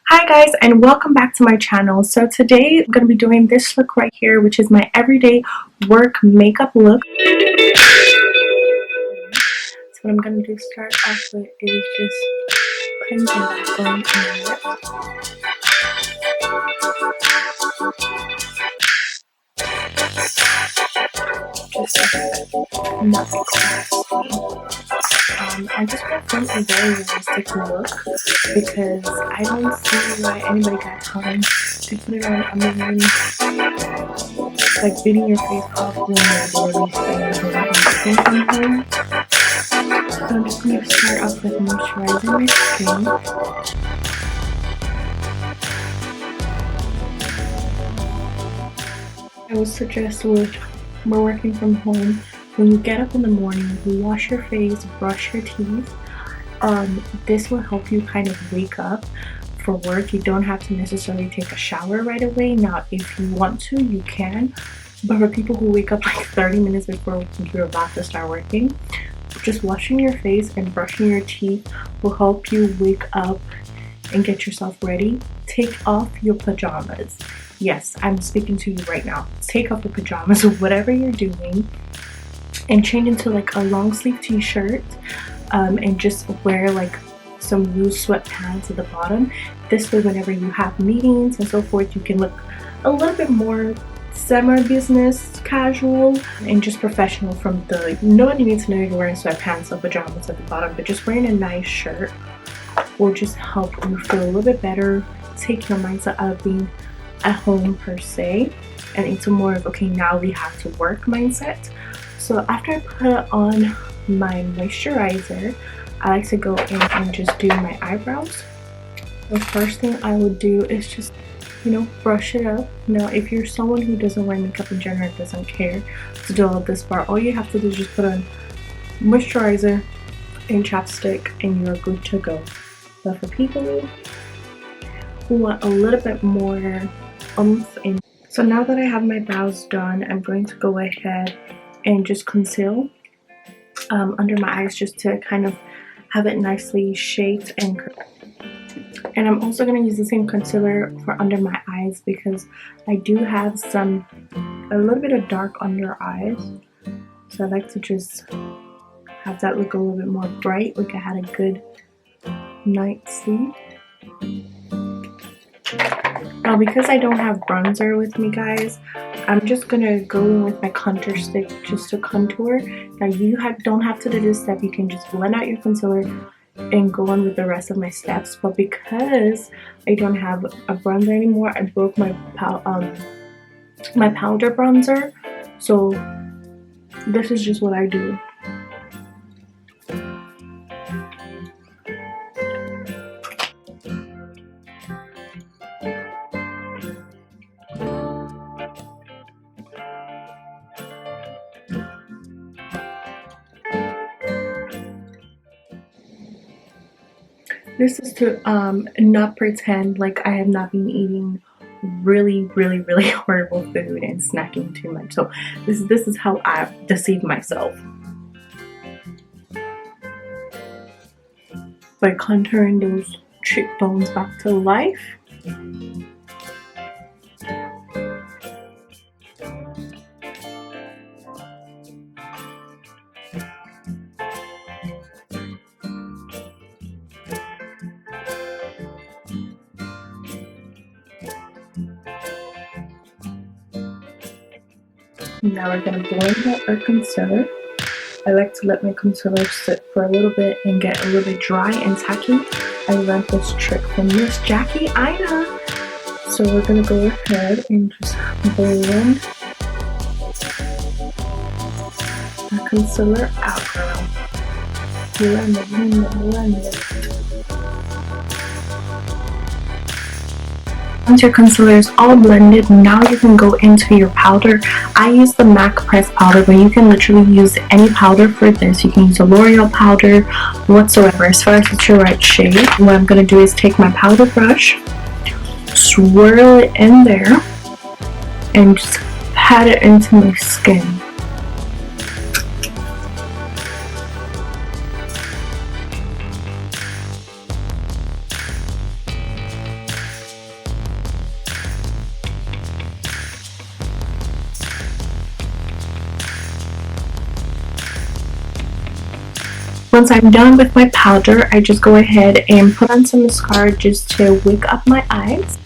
Hi guys, and welcome back to my channel. So today I'm going to be doing this look right here, which is my everyday work makeup look. So what I'm going to do start off with is just putting the backbone in my lip. Just nothing classy. I just want to film a very realistic look because I don't see why anybody got time to put it on. I mean, like beating your face off when you're literally staying from home. So I'm just going to start off with moisturizing my skin. I would suggest we're working from home. When you get up in the morning, you wash your face, brush your teeth. This will help you kind of wake up for work. You don't have to necessarily take a shower right away. Now, if you want to, you can. But for people who wake up like 30 minutes before you're about to start working, just washing your face and brushing your teeth will help you wake up and get yourself ready. Take off your pajamas. Yes, I'm speaking to you right now. Take off your pajamas or whatever you're doing and change into like a long sleeve t-shirt and just wear like some loose sweatpants at the bottom. This way, whenever you have meetings and so forth, you can look a little bit more semi-business casual and just professional from the nobody needs to know you're wearing sweatpants or pajamas at the bottom, but just wearing a nice shirt will just help you feel a little bit better, take your mindset out of being at home per se and into more of okay, now we have to work mindset. So after I put on my moisturizer, I like to go in and just do my eyebrows. The first thing I would do is just, you know, brush it up. Now, if you're someone who doesn't wear makeup in general, doesn't care to do all of this part, all you have to do is just put on moisturizer and chapstick and you're good to go. But for people who want a little bit more oomph in, so now that I have my brows done, I'm going to go ahead and just conceal under my eyes just to kind of have it nicely shaped and I'm also going to use the same concealer for under my eyes because I do have a little bit of dark under eyes, so I like to just have that look a little bit more bright, like I had a good night's sleep. Now, because I don't have bronzer with me, guys, I'm just gonna go in with my contour stick just to contour. Now, you don't have to do this step. You can just blend out your concealer and go on with the rest of my steps. But because I don't have a bronzer anymore, I broke my my powder bronzer. So this is just what I do. This is to not pretend like I have not been eating really horrible food and snacking too much. So this is how I deceive myself, by contouring those cheekbones back to life. Now we're going to blend out our concealer. I like to let my concealer sit for a little bit and get a little bit dry and tacky. I learned this trick from Miss Jackie Ina. So we're going to go ahead and just blend our concealer out. Blend it. Once your concealer is all blended, now you can go into your powder. I use the MAC Press powder, but you can literally use any powder for this. You can use a L'Oreal powder whatsoever, as far as it's your right shade. What I'm going to do is take my powder brush, swirl it in there, and just pat it into my skin. Once I'm done with my powder, I just go ahead and put on some mascara just to wake up my eyes.